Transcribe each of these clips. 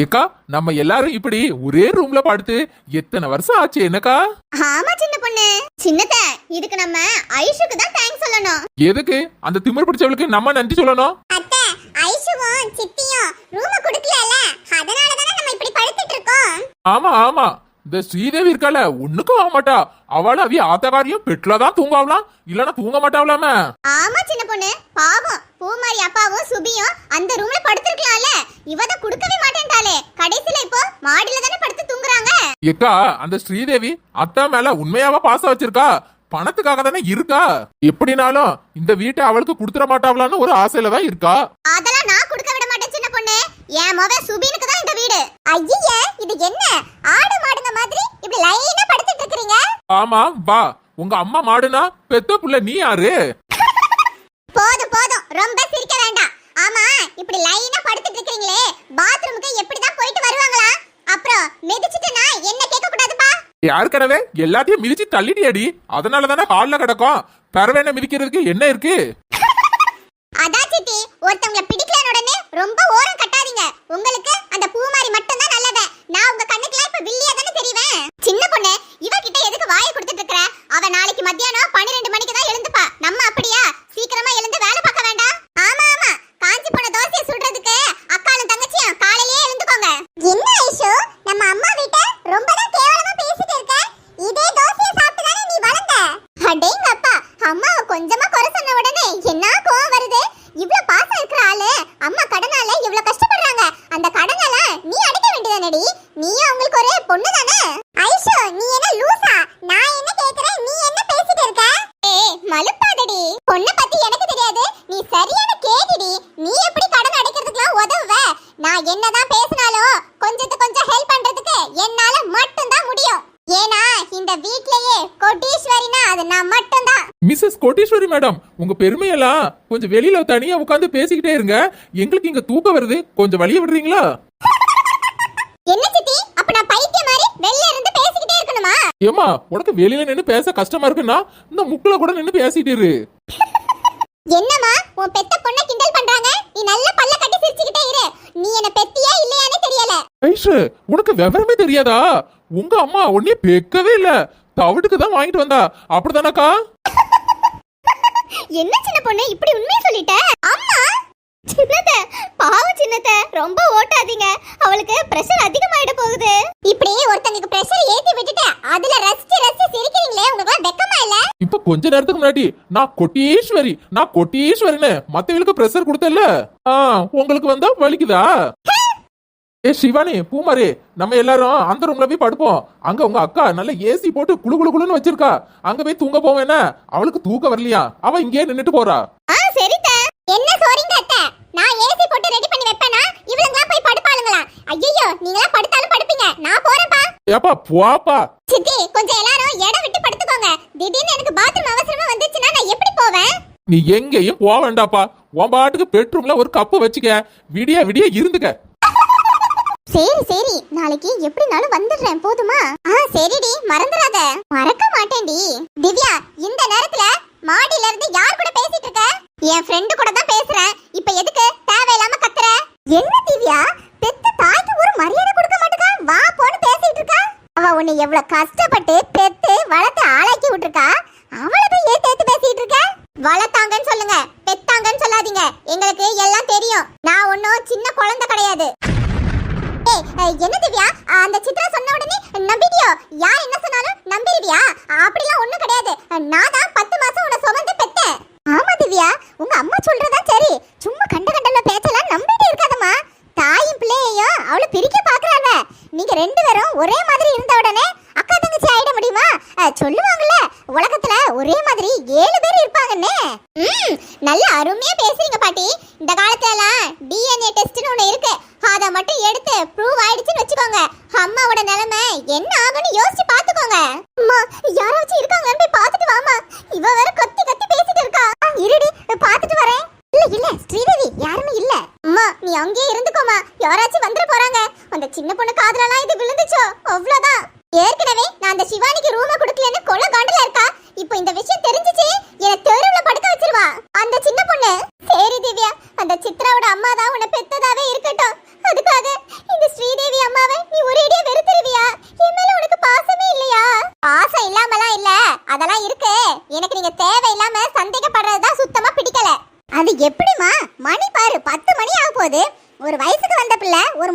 ஏக்கா நம்ம எல்லாரும் இப்படி ஒரே ரூம்ல படுத்து எத்தனை வருஷம் ஆச்சு என்னக்கா? ஆமா சின்ன பொண்ணு. சின்னத இதுக்கு நம்ம ஐஷுக்கு தான் தேங்க்ஸ் சொல்லணும். எதுக்கு அந்த திமிர் பிடிச்சவளுக்கு நம்ம நன்றி சொல்லணும்? அத்தை ஐஷுவும் சித்தியும் ரூம் கொடுக்கலல, அதனால தான நம்ம இப்படி படுத்துட்டு இருக்கோம். ஆமா ஆமா, இந்த ஸ்ரீதேவி இருக்கால ஒண்ணுக்கும் ஆக மாட்டா. அவள அவிய ஆத்தகாரியும் பெட்லதான் தூங்காவலாம், இல்லனா தூங்க மாட்டாவலாமே. ஆமா சின்ன பொண்ணு, பாவம் பூமாரி அப்பாவும் சுபியும் அந்த ரூம்ல படுத்துக்கலாம்ல, இவத குடுக்கவே மாட்டேன்டாலே. கடைசில இப்போ மாடியில தானே படுத்து தூங்குறாங்க. ஏக்கா அந்த ஸ்ரீதேவி அத்தா மேல உண்மையாவா பாசம் வச்சிருக்கா? பணத்துக்காக தானே இருக்கா? எப்படினாலும் இந்த வீட்டை அவளுக்கு குடுத்துற மாட்டாவலான்னு ஒரு ஆசையில தான் இருக்கா. அதெல்லாம் நான் கொடுக்க விட மாட்டேன் சின்ன பொண்ணு. என் மொபைல் சுபினுக்கு தான் இந்த வீடு. ஐயே இது என்ன ஆடு மாடுங்க மாதிரி இப்படி லைனா படுத்துட்டு இருக்கீங்க? ஆமா வா, உங்க அம்மா மாடுனா பெத்த புள்ள நீ யாரு? போதும் போதும், ரொம்ப சிரிக்க வேண்டாம். ஆமா இப்படி லைனா படுத்துட்டு இருக்கீங்களே, பாத்ரூமுக்கு எப்படி தான் போயிட்டு வருவாங்களா? அப்புறம் மிதிச்சிட்டனா என்ன கேட்க கூடாதுப்பா. ஏற்கனவே எல்லாத்தையும் மிதிச்சு தள்ளிட்டியடி, அதனால தானே ஹால்ல கிடக்கும். பரவேன மிதிக்கிறதுக்கு என்ன இருக்கு? அதான் சித்தி, ஒருத்தவங்கள பிடிக்கலன உடனே ரொம்ப ஓரம் கட்டாதீங்க. உங்களுக்கு அந்த பூமாரி மட்டும் தான் நல்லவ. நான் உங்க கண்ணுக்குலாம் இப்ப வில்லியா தானே தெரிவேன். சின்ன பொண்ணு, இவகிட்ட எதுக்கு வாயை கொடுத்துட்டு இருக்கற? அவ நாளைக்கு மத்தியானம் 12 மணிக்கு தான் எழுந்துப்பா. நம்ம அப்படியா சீக்கிரமா எழுந்து வேலை பார்க்க வேண்டாம்? ஆமா ஆமா, காஞ்சி போன தோசையை சுடுறதுக்கு அக்காளும் தங்கச்சியும் காலையிலே எழுந்துக்கோங்க. என்ன ஐஷு, நம்ம அம்மா வீட்டை ரொம்ப தான் கேவலமா பேசிட்டு இருக்க. இதே தோசையை சாப்பிட்டு தானே நீ வளர்ந்த. அடேங்க அப்பா, அம்மாவை கொஞ்சமா குறை சொன்ன உடனே என்ன கோவம் வருது? இவ்ளோ பாசம் இருக்கிற ஆளு அம்மா கடனால இவ்ளோ கஷ்டப்படுறாங்க. அந்த கடனால நீ அடைக்க வேண்டியதானடி. நீ அவங்களுக்கு ஒரு பொண்ணு தானே. ஐஷு நீ என்ன லூசா? நான் என்ன கேக்குறேன், நீ என்ன பேசிட்டு இருக்க? ஏய் மலுப்பாதடி, பொண்ணு பத்தி எனக்கு தெரியாது. நீ சரியான கேடிடி. நீ எப்படி கடன் அடைக்கிறதுக்குலாம் உதவுவ? நான் என்னதான் பேசினாலும் கொஞ்சத்துக்கு கொஞ்சம் ஹெல்ப் பண்றதுக்கு என்னால மட்டும் தான் முடியும். ஏனா இந்த வீட்லயே கோடீஸ்வரினா அது நான் மட்டும் தான். மிஸ்ஸஸ் கோடீஸ்வரி மேடம், உங்க பெருமையெல்லாம் கொஞ்சம் வெளியில தனியா உட்கார்ந்து பேசிக்கிட்டே இருங்க. எங்களுக்கு இங்க தூக்கம் வருது, கொஞ்சம் வழிய விடுறீங்களா? என்ன சித்தி, அப்ப நான் பைத்தியம் மாதிரி வெளிய இருந்து பேசிக்கிட்டே இருக்கணுமா? ஏமா உனக்கு வெளியில நின்னு பேச கஷ்டமா இருக்குன்னா இந்த முக்குல கூட நின்னு பேசிட்டு இரு. என்னம்மா உன் பெத்த பொண்ண கிண்டல் பண்றாங்க, நீ நல்ல பல்ல கட்டி சிரிச்சிட்டே இரு. நீ என்ன பெத்தியா இல்லையானே தெரியல. ஐஷு உனக்கு விவரமே தெரியாதா? உங்க அம்மா உன்னைய பெக்கவே இல்ல, தவிடுக்கு தான் வாங்கிட்டு வந்தா, அப்படிதானக்கா? என்ன சின்ன பொண்ணு இப்படி உண்மையை சொல்லிட்ட? அம்மா சின்னத பாவம் சின்னத, ரொம்ப ஓட்டாதீங்க. அவளுக்கு பிரஷர் அதிகமாயிட போகுது. இப்படி ஒருத்தங்களுக்கு பிரஷர் ஏத்தி விட்டுட்டு அதுல ரசிச்சு ரசிச்சு சிரிக்கிறீங்களே, உங்களுக்கு வெக்கமா இல்ல? இப்ப கொஞ்ச நேரத்துக்கு முன்னாடி நான் கொட்டீஸ்வரின்னு மத்தவங்களுக்கு பிரஷர் கொடுத்தல, உங்களுக்கு வந்தா வலிக்குதா? ஏ சிவானி பூமாரி, நம்ம எல்லாரும் அந்த ரூம்ல போய் படுப்போம். அங்க உங்க அக்கா நல்ல ஏசி போட்டு குளு குளு குளுன்னு வச்சிருக்கா, அங்க போய் தூங்க போவோம். என்ன அவளுக்கு தூக்க வரலையா? அவ இங்கே நின்னுட்டு போறா. சரிதா, என்ன சொல்றீங்க அத்தை? நான் ஏசி போட்டு ரெடி பண்ணி வைப்பேனா இவளங்களா போய் படுப்பாளுங்களா? ஐயோ நீங்களா படுத்தாலும் படுப்பீங்க, நான் போறேன்ப்பா. ஏப்பா போப்பா. சித்தி கொஞ்சம் எல்லாரும் இடம் விட்டு படுத்துக்கோங்க. திடீர்னு எனக்கு பாத்ரூம் அவசரமா வந்துச்சுன்னா நான் எப்படி போவேன்? நீ எங்கேயும் போக வேண்டாப்பா, உன் பாட்டுக்கு பெட்ரூம்ல ஒரு கப்பு வச்சுக்க, விடிய விடிய இருந்துக்க. சரி சரி, நாளைக்கு எப்படினாலும் வந்துடுறேன் போதுமா? சரிடி, மறந்துடாத. மறக்க மாட்டேன்டி. திவ்யா, இந்த நேரத்துல மாடியில இருந்து யார் கூட பேசிட்டு இருக்க? என் ஃப்ரெண்டு கூட தான் பேசுறேன். இப்ப எதுக்கு தேவையில்லாம கத்துற? என்ன திவ்யா, பெத்த தாய்க்கு ஒரு மரியாதை கொடுக்க மாட்டேங்க, வா போன்னு பேசிட்டு இருக்கா? அவ உன்னை எவ்வளவு கஷ்டப்பட்டு பெத்து வளர்த்து ஆளாக்கி விட்டுருக்கா, அவளை போய் ஏத்து பேசிட்டு இருக்க? வளர்த்தாங்கன்னு சொல்லுங்க, பெத்தாங்கன்னு சொல்லாதீங்க. எங்களுக்கு எல்லாம் தெரியும். நான் ஒன்னும் சின்ன குழந்தை கிடையாது. என்ன திவ்யா, அந்த சித்ரா சொன்ன உடனே நம்பிட்டியோ? யார் என்ன சொன்னாலும் நம்பிடுவியா? அப்படிலாம் ஒண்ணும் கிடையாது. நான் தான் 10 மாசம் உன்னை சுமந்து பெத்தேன். ஆமா திவ்யா, உங்க அம்மா சொல்றதா சரி. சும்மா கண்ட கண்டல பேச்செல்லாம் நம்பிட்டு இருக்காதம்மா. தாயும் பிள்ளையையும் அவளை பிரிக்க பாக்குறாங்க. நீங்க ரெண்டு பேரும் ஒரே மாதிரி இருந்த உடனே அக்கா தங்கச்சி ஆயிட முடியுமா? சொல்லுவாங்கல்ல, உலகத்துல ஒரே மாதிரி 7 பேர் இருப்பாங்கன்னு. நல்ல அருமையா பேசுறீங்க பாட்டி. இந்த காலத்துல எல்லாம் DNA டெஸ்ட்னு ஒண்ணு இருக்கு, அத மட்டும் எடுத்து ப்ரூவ் ஆயிடுச்சுன்னு வெச்சுக்கோங்க, அம்மாவோட நிலைமை என்ன ஆகும்னு யோசிச்சு பாத்துக்கோங்க. அம்மா யாராச்சும் இருக்காங்கன்னு போய் பாத்துட்டு வாமா. இவ வேற கத்தி கத்தி பேசிட்டு இருக்கா. இருடி பாத்துட்டு வரேன். இல்ல ஸ்ரீதேவி யாருமே இல்ல. அம்மா நீ அங்கேயே இருந்துக்கோமா, யாராச்சும் வந்துட போறாங்க. அந்த சின்ன பொண்ணு காதுலலாம் இது விழுந்துச்சோ அவ்வளவுதான். ஏற்கனவே நான் அந்த சிவானிக்கு ரூம கொடுக்கலன்னு கொலை காண்டல இருக்கா. இப்போ இந்த விஷயம் தெரிஞ்சிச்சு, என்ன தெருவுல படுக்க வச்சிருவா அந்த சின்ன பொண்ணு. சரி திவ்யா, அந்த சித்ராவோட அம்மா தான் உன்னை பெத்ததாவே இருக்கட்டும். அதுக்காக இந்த ஸ்ரீ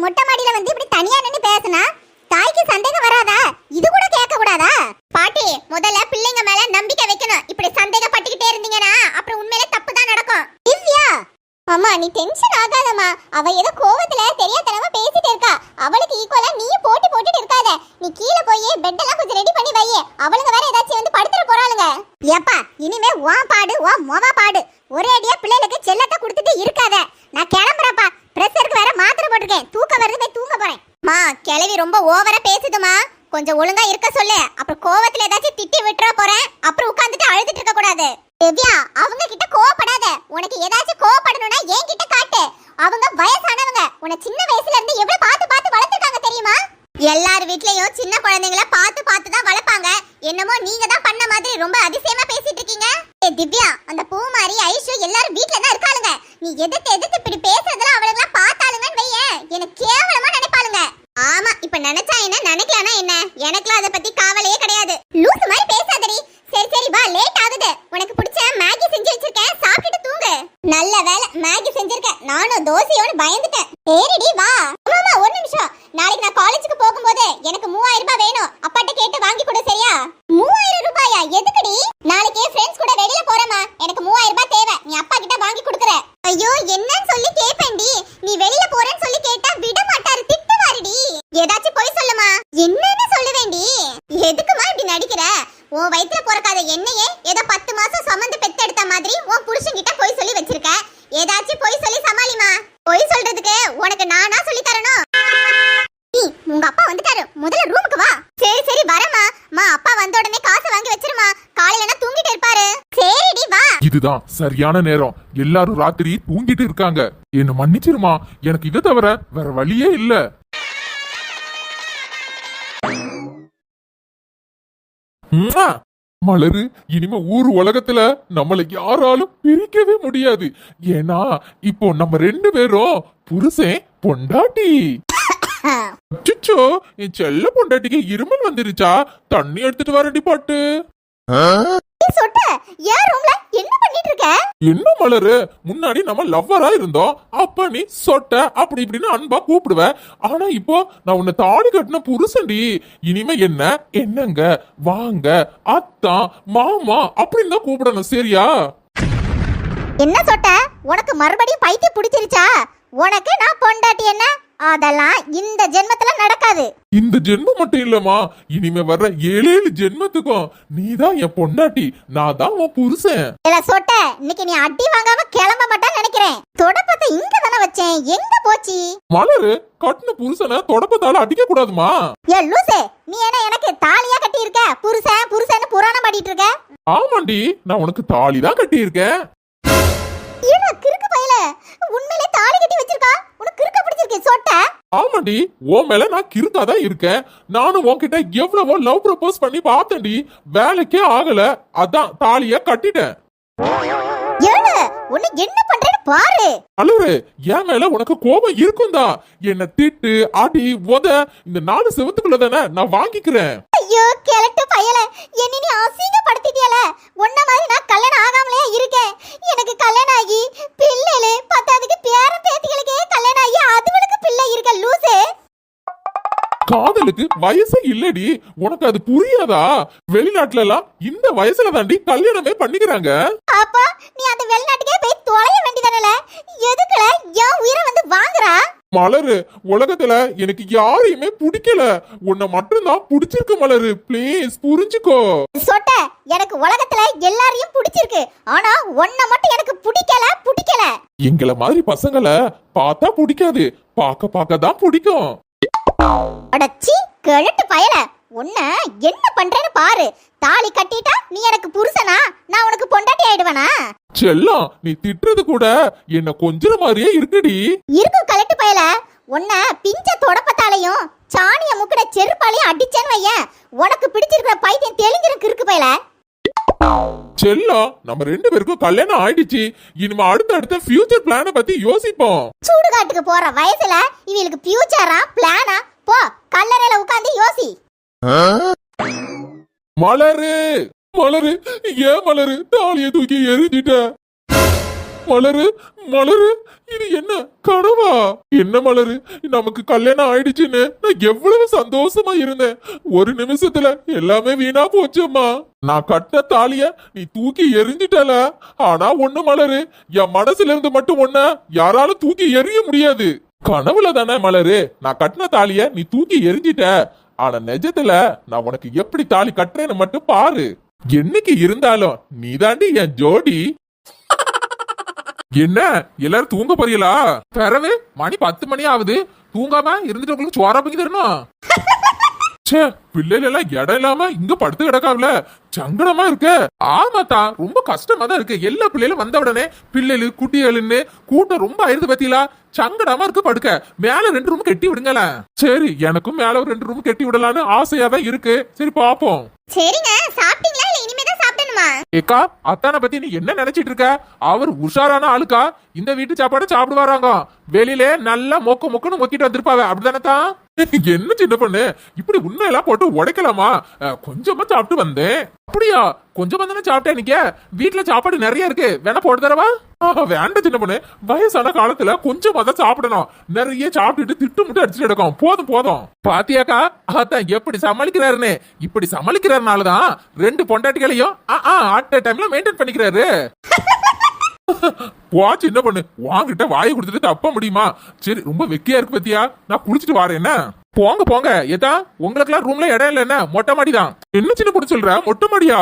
மொட்டை மாடியில வந்து இப்படி தனியா நின்னு பேசினா தாய்க்கு சந்தேகம் வராதா? இது கூட கேட்க கூடாதா? பாட்டி, முதல்ல பிள்ளைங்க மேல நம்பிக்கை வைக்கணும். இப்படி சந்தேகப்பட்டுக்கிட்டே இருந்தீங்கன்னா அப்புறம் உண்மையிலே தப்பு தான் நடக்கும். திவ்யா, அம்மா நீ டென்ஷன் ஆகாதம்மா. அவ ஏதோ கோவத்துல தெரியாதனமா பேசிட்டு இருக்கா. அவளுக்கு ஈக்குவலா நீயும் போட்டி போட்டுட்டு இருக்காத. நீ கீழ போய் பெட் எல்லாம் கொஞ்சம் ரெடி பண்ணி வை. அவளுங்க வேற ஏதாச்சும் வந்து படுத்துற போறாளுங்க. ஏப்பா, இனிமே வா பாடு வா மொவா பாடு. ஒரே அடியா பிள்ளைகளுக்கு செல்லத்தை கொடுத்துட்டு இருக்காத. நான் கிளம்புறப்பா. பிரஷருக்கு வேற மாத்திரை போட்டிருக்கேன். தூக்கம் வருது, போய் தூங்க போறேன். மா, கிளவி ரொம்ப ஓவரா பேசுதுமா. கொஞ்சம் ஒழுங்கா இருக்க சொல்லு. அப்புறம் கோவத்துல ஏதாச்சும் திட்டி விட்டுற போறேன். அப்புறம் உட்கார்ந்துட்டு அழுதுட்டு இருக்க கூடாது. திவ்யா, அவங்க கிட்ட கோவப்படாத. உனக்கு ஏதாச்சும் கோவப்படணும்னா என்கிட்ட காட்டு. அவங்க வயசானவங்க. உன்னை சின்ன வயசுல இருந்து எவ்வளவு பார்த்து பார்த்து வளர்த்துருக்காங்க தெரியுமா? எல்லார் வீட்லயும் சின்ன குழந்தைங்கள பார்த்து பார்த்து தான் வளர்ப்பாங்க. என்னமோ நீங்க தான் பண்ண மாதிரி ரொம்ப அதிசயமா பேசிட்டு இருக்கீங்க. திவ்யா, அந்த பூமாரி ஐஷு எல்லாரும் வீட்ல தான் இருக்காளுங்க. நீ எதிர்த்து இப்படி பேசுறதுல அவளுங்க பார்த்தாளுங்கன்னு வையேன், எனக்கு கேவலமா நினைப்பாளுங்க. ஆமா, இப்ப நினைச்சா என்ன, நினைக்கலனா என்ன? எனக்குலாம் அத பத்தி கவலையே கிடையாது. லூசு மாதிரி பேசாதடி. சரி சரி வா, லேட் ஆகுது. உனக்கு பிடிச்ச மேகி செஞ்சு வச்சிருக்கேன், சாப்பிட்டு தூங்கு. நல்ல வேளை மேகி செஞ்சிருக்கேன். நானும் தோசையோட பயந்துட்டேன். சரிடி வா. அம்மா ஒரு நிமிஷம். நாளைக்கு நான் காலேஜுக்கு போகும்போது எனக்கு 3000 ரூபாய் வேணும். அப்பாட்ட கேட்டு வாங்கி கொடு, சரியா? 3000 ரூபாயா? எதுக்குடி? நாளைக்கு ஃப்ரெண்ட்ஸ் கூட வெளியில போறேமா. எனக்கு 3000 ரூபாய் தேவை. நீ அப்பா கிட்ட வாங்கி கொடுக்குற. ஐயோ, என்னன்னு சொல்லி கேப்பேன்டி. நீ வெளியில போறேன்னு சொல்லி கேட்டா விட மாட்டாரு, திட்டுவாருடி. ஏதாச்சும் போய் சொல்லுமா. என்னன்னு சொல்லுவேண்டி? எதுக்குமா இப்படி நடிக்கிற? உன் வயித்துல பிறக்காத என்னையே ஏதோ 10 மாசம் சுமந்து பெத்தெடுத்த மாதிரி உன் புருஷன்கிட்ட போய் சொல்லி வச்சிருக்க. ஏதாச்சும் போய் சொல்லி சமாளிமா. போய் சொல்றதுக்கு உனக்கு நானா சொல்லி தரணும்? உங்க அப்பா வந்துட்டாரு, முதல்ல ரூமுக்கு வா. சரி சரி வரமா. மா, அப்பா வந்த உடனே காசு வாங்கி வச்சிருமா. காலையில தூங்கிட்டு இருப்பாரு. சரிடி வா. இதுதான் சரியான நேரம். எல்லாரும் ராத்திரி தூங்கிட்டு இருக்காங்க. என்ன மன்னிச்சிருமா, எனக்கு இதை தவிர வேற வழியே இல்ல. மலரு, இனிமே ஊர் உலகத்துல நம்மளை யாராலும் பிரிக்கவே முடியாது. ஏன்னா இப்போ நம்ம 2 பேரும் புருஷன் பொண்டாட்டி. அச்சச்சோ, என் செல்ல பொண்டாட்டிக்கு இருமல் வந்துருச்சா? தண்ணி எடுத்துட்டு வரடி பாட்டு. சொட்ட, ஏன் ரூம்ல என்ன பண்ணிட்டு இருக்க? என்ன மலரு, முன்னாடி நம்ம லவ்வரா இருந்தோம். அப்ப நீ சொட்ட அப்படி இப்படின்னு அன்பா கூப்பிடுவ. ஆனா இப்போ நான் உன்னை தாலி கட்டின புருஷன்டி. இனிமே என்ன என்னங்க, வாங்க, அத்தா, மாமா அப்படின்னு தான் கூப்பிடணும், சரியா? என்ன சொட்ட, உனக்கு மறுபடியும் பைத்தியம் பிடிச்சிருச்சா? உனக்கு நான் பொண்டாட்டி என்ன? அதெல்லாம் இந்த ஜென்மத்துல நடக்காது. இந்த ஜென்மம் மட்டும் இல்லம்மா, இனிமே வர்ற 7 ஜென்மத்துக்கும் நீதான் என் பொண்டாட்டி, நான் தான் உன் புருஷன். இல்ல சொட்ட, இன்னைக்கு நீ அடி வாங்காம கிளம்ப மாட்டான்னு நினைக்கிறேன். தொடப்பத்தை இங்க தானே வச்சேன், எங்க போச்சு? மலரு, கட்டின புருஷனை தொடப்பத்தால அடிக்க கூடாதுமா. ஏ லூசே, நீ என்ன எனக்கு தாலியா கட்டி இருக்க? புருஷன் புருஷன்னு புராணம் பாடிட்டு இருக்க? ஆமாண்டி, நான் உனக்கு தாலி தான் கட்டி இருக்கேன். ஏடா கிறுக்கு பயல, உண்மையிலே தாலி கட்டி வச்சிருக்கா? உனக்கு கிறுக்க பிடிச்சிருக்கு சொட்ட? ஆமாண்டி, உன் மேல நான் கிறுக்காதான் இருக்கேன். நானும் உன்கிட்ட எவ்வளவோ லவ் ப்ரப்போஸ் பண்ணி பார்த்தேன்டி, வேலைக்கே ஆகல. அதான் தாலிய கட்டிட்டேன். ஏங்க, உன்னை என்ன பண்றேன்னு பாரு. அலரு, என் மேல உனக்கு கோபம் இருக்கும்தா. என்ன திட்டு அடி உத இந்த 4 செவத்துக்குள்ள தானே நான் வாங்கிக்கிறேன். ஐயோ கிழட்டு பயல, என்ன நீ அசிங்கப்படுத்திட்டியல. உன்ன மாதிரி நான் கல்யாணம் ஆகாமலே இருக்கேன். எனக்கு கல்யாணம் ஆகி பிள்ளைகளே பத்தாதுக்கு பேரன் பேத்திகளுக்கே கல்யாணம் ஆகி அதுவளுக்கு பிள்ளை இருக்க லூசே. காதலுக்கு வயசே இல்லடி, உனக்கு அது புரியாதா? வெளிநாட்டுல எல்லாம் இந்த வயசுல தாண்டி கல்யாணமே பண்ணிக்கிறாங்க. அப்பா, நீ அந்த வெளிநாட்டுக்கே போய் தொலைய வேண்டியதானல. எதுக்குல என் உயிரை வந்து வாங்குறா? மலரு, உலகத்துல எனக்கு யாரையுமே பிடிக்கல, உன்னை மட்டும்தான் பிடிச்சிருக்கு மலரு. ப்ளீஸ் புரிஞ்சுக்கோ. சொட்ட, எனக்கு உலகத்துல எல்லாரையும் பிடிச்சிருக்கு. ஆனா உன்னை மட்டும் எனக்கு பிடிக்கல. எங்களை மாதிரி பசங்களை பார்த்தா பிடிக்காது, பார்க்க தான் பிடிக்கும். அடச்சி கிழட்டு பயல, உன்ன என்ன பண்றேன்னு பாரு. தாலி கட்டிட்டா நீ எனக்கு புருஷனா? நான் உனக்கு பொண்டாட்டி ஆயிடுவனா? செல்லம், நீ திட்டுறது கூட என்ன கொஞ்சற மாதிரியே இருக்குடி. இருக்கும் கலட்டு பயல, உன்ன பிஞ்ச தொடப்பத்தாலையும் சாணிய முக்கட செருப்பாலையும் அடிச்சேன்னு வையேன், உனக்கு பிடிச்சிருக்கிற பைத்தியம் தெளிஞ்சிருக்கு இருக்கு பயல. செல்லம், நம்ம 2 பேருக்கும் கல்யாணம் ஆயிடுச்சு. இனிமே அடுத்த ஃபியூச்சர் பிளான பத்தி யோசிப்போம். சூடுகாட்டுக்கு போற வயசுல இவங்களுக்கு ஃபியூச்சரா பிளானா? போ, கல்லறையில உட்கார்ந்து யோசி. மலரு, மலரு, ஏன் மலரு தாலிய தூக்கி எரிஞ்சிட்ட? மலரு மலரு இது என்ன கனவா? என்ன மலரு, நமக்கு கல்யாணம் ஆயிடுச்சுன்னு நான் எவ்வளவு சந்தோஷமா இருந்தேன். ஒரு நிமிஷத்துல எல்லாமே வீணா போச்சம்மா. நான் கட்டின தாலிய நீ தூக்கி எரிஞ்சிட்டல. ஆனா ஒண்ணு மலரு, என் மனசுல இருந்து மட்டும் ஒண்ண யாராலும் தூக்கி எறிய முடியாது. கனவுல தானே மலரு நான் கட்டின தாலிய நீ தூக்கி எரிஞ்சிட்ட. ஆனா நிஜத்துல நான் உனக்கு எப்படி தாலி கட்டுறேன்னு மட்டும் பாரு. என்னைக்கு இருந்தாலும் நீதாண்டி என் ஜோடி. என்ன எல்லாரும் தூங்க போறீங்களா? பிறவு மணி 10 மணி ஆகுது. தூங்காம இருந்துட்டு உங்களுக்கு சோறா பங்கி தரணும். ச்சே, பிள்ளைகள் எல்லாம் இடம் இல்லாம இங்க படுத்து கிடக்காமல சங்கடமா இருக்கு. ஆமாத்தா, ரொம்ப கஷ்டமா தான் இருக்கு. எல்லா பிள்ளைகளும் வந்த உடனே பிள்ளைகள் குட்டிகளுன்னு கூட்டம் ரொம்ப ஆயிருது பத்தியா. சங்கடமா இருக்கு படுக்க. மேல 2 ரூம் கட்டி விடுங்களேன். சரி, எனக்கும் மேல ஒரு 2 ரூம் கட்டி விடலான்னு ஆசையா தான் இருக்கு. சரி பாப்போம். சரிங்க, சாப்பிட்டீங்களா இல்ல இனிமே தான் சாப்பிடணுமா? ஏக்கா, அத்தானை பத்தி நீ என்ன நினைச்சிட்டு இருக்க? அவர் உஷாரான ஆளுக்கா. இந்த வீட்டு சாப்பாடு சாப்பிடுவாராங்க. வெளியிலே நல்லா மொக்குன்னு மொக்கிட்டு வந்திருப்பாவ. அப்படிதானதான்? என்ன சின்ன பொண்ணு, இப்படி உண்மையெல்லாம் போட்டு உடைக்கலாமா? கொஞ்சமா சாப்பிட்டு வந்தேன். அப்படியா? கொஞ்சமா தானே சாப்பிட்டேன். நிக்க வீட்டுல சாப்பாடு நிறைய இருக்கு, வேணா போட்டு தரவா? வேண்டாம் சின்ன பொண்ணு, வயசான காலத்துல கொஞ்சமா தான் சாப்பிடணும். நிறைய சாப்பிட்டுட்டு திட்டு முட்டு அடிச்சுட்டு எடுக்கும். போதும் போதும். பாத்தியாக்கா, அதான் எப்படி சமாளிக்கிறாருன்னு. இப்படி சமாளிக்கிறதுனாலதான் 2 பொண்டாட்டிகளையும் அட் டைம்ல மெயின்டைன் பண்ணிக்கிறாரு. வா சின்ன பொண்ணு, வாங்கிட்ட வாயை கொடுத்துட்டு தப்ப முடியுமா? சரி, ரொம்ப வெக்கையா இருக்கு பத்தியா, நான் குளிச்சுட்டு வரேன். என்ன போங்க போங்க. ஏதா உங்களுக்குலாம் ரூம்ல இடம் இல்லைன்னா மொட்டை மாடி தான். என்ன சின்ன பொண்ணு சொல்ற, மொட்டை மாடியா?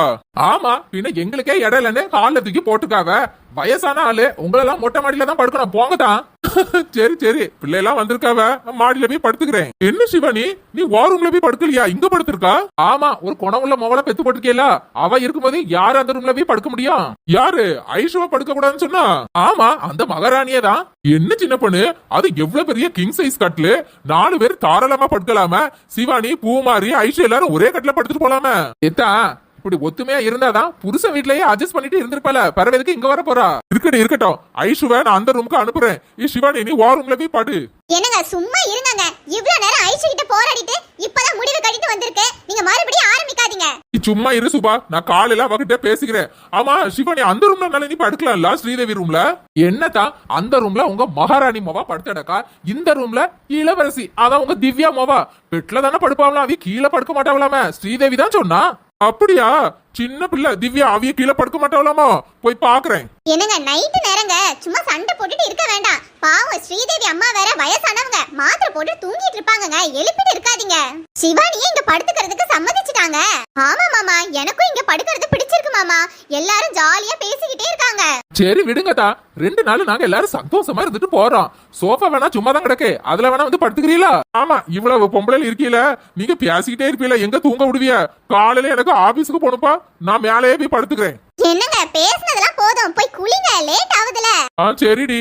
ஆமா, பின்ன எங்களுக்கே இடம் இல்லைன்னு காலில் தூக்கி போட்டுக்காவ. வயசான ஆளு உங்களெல்லாம் மொட்டை மாடியில தான் படுக்கணும். போங்க தான். சரி சரி, பிள்ளைலாம் வந்திருக்காவ, மாடியில போய் படுத்துக்கிறேன். என்ன சிவானி, நீ ரூம்ல போய் படுக்கலையா? இங்க படுத்திருக்கா? ஆமா, ஒரு குணமுள்ள மொவளை பெத்து போட்டுக்கல. அவ இருக்கும்போது யாரு அந்த ரூம்ல போய் படுக்க முடியும்? யாரு ஐஷுவா படுக்க கூடாதுன்னு சொன்னா? ஆமா, அந்த மகாராணியே தான். என்ன சின்ன பொண்ணு, அது எவ்வளவு பெரிய கிங் சைஸ் கட்லு. 4 பேர் தாராளமா படுக்கலாம. சிவானி, பூமாரி, ஐஷு எல்லாரும் ஒரே கட்டில படுத்துட்டு போலாம. எத்தா இப்படி ஒத்துமையா இருந்தாதான் புருஷன் வீட்லயே அட்ஜஸ்ட் பண்ணிட்டு இருந்திருப்பால. பரவதுக்கு இங்க வர போறா? இருக்கட்டும், ஐஷுவை நான் அந்த ரூமுக்கு அனுப்புறேன். சிவானி, நீ ரூம்ல போய் படு. என்னங்க சும்மா இருங்கங்க. இவ்வளவு நேரம் ஐஷு கிட்ட போராடிட்டு இப்பதான் முடிவு கட்டிட்டு வந்திருக்கு. நீங்க மறுபடியும் ஆரம்பிக்காதீங்க. சும்மா இரு சுபா, நான் காலையில அவகிட்ட பேசிக்கிறேன். ஆமா சிவானி, அந்த ரூம்ல நீ படுக்கலாம்ல, ஸ்ரீதேவி ரூம்ல. என்னத்தா, அந்த ரூம்ல உங்க மகாராணி மோவா படுத்தடக்கா. இந்த ரூம்ல இளவரசி, அதான் உங்க திவ்யா மோவா பெட்ல தானே படுப்பாவலாம். அவ கீழே படுக்க மாட்டாவலாம. ஸ்ரீதேவி தான் சொன்னா. அப்படியா? சின்ன பிள்ளை திவ்யா அவிய கீழே படுக்க மாட்டாவலாமா? போய் பாக்குறேன். என்னங்க நைட்டு நேரங்க, சும்மா சண்டை போட்டுட்டு இருக்க வேண்டாம். பாவம் ஸ்ரீதேவி அம்மா வேற வயசானவங்க, மாத்திரை போட்டு தூங்கிட்டு இருப்பாங்கங்க. எழுப்பிட்டு இருக்காதீங்க. சிவானியே இங்க படுத்துக்கிறதுக்கு சம்மதிச்சுட்டாங்க. ஆமா மாமா, எனக்கும் இங்க படுக்கிறது பிடிச்சிருக்கு மாமா. எல்லாரும் ஜாலியா பேசிக்கிட்டே இருக்காங்க. சரி விடுங்கதா, 2 நாள் நாங்க எல்லாரும் சந்தோஷமா இருந்துட்டு போறோம். சோஃபா வேணா சும்மா தான் கிடக்கு, அதுல வேணா வந்து படுத்துக்கிறீங்களா? ஆமா, இவ்வளவு பொம்பளை இருக்கீல, நீங்க பேசிக்கிட்டே இருப்பீல, எங்க தூங்க விடுவிய? காலையில எனக்கு ஆபீஸுக்கு போகணுப்பா, நான் மேலேயே போய் படுத்துக்கிறேன். என்னங்க பேசுனதெல்லாம் போதும், போய் குளிங்க, லேட் ஆகுதுல. சரிடி.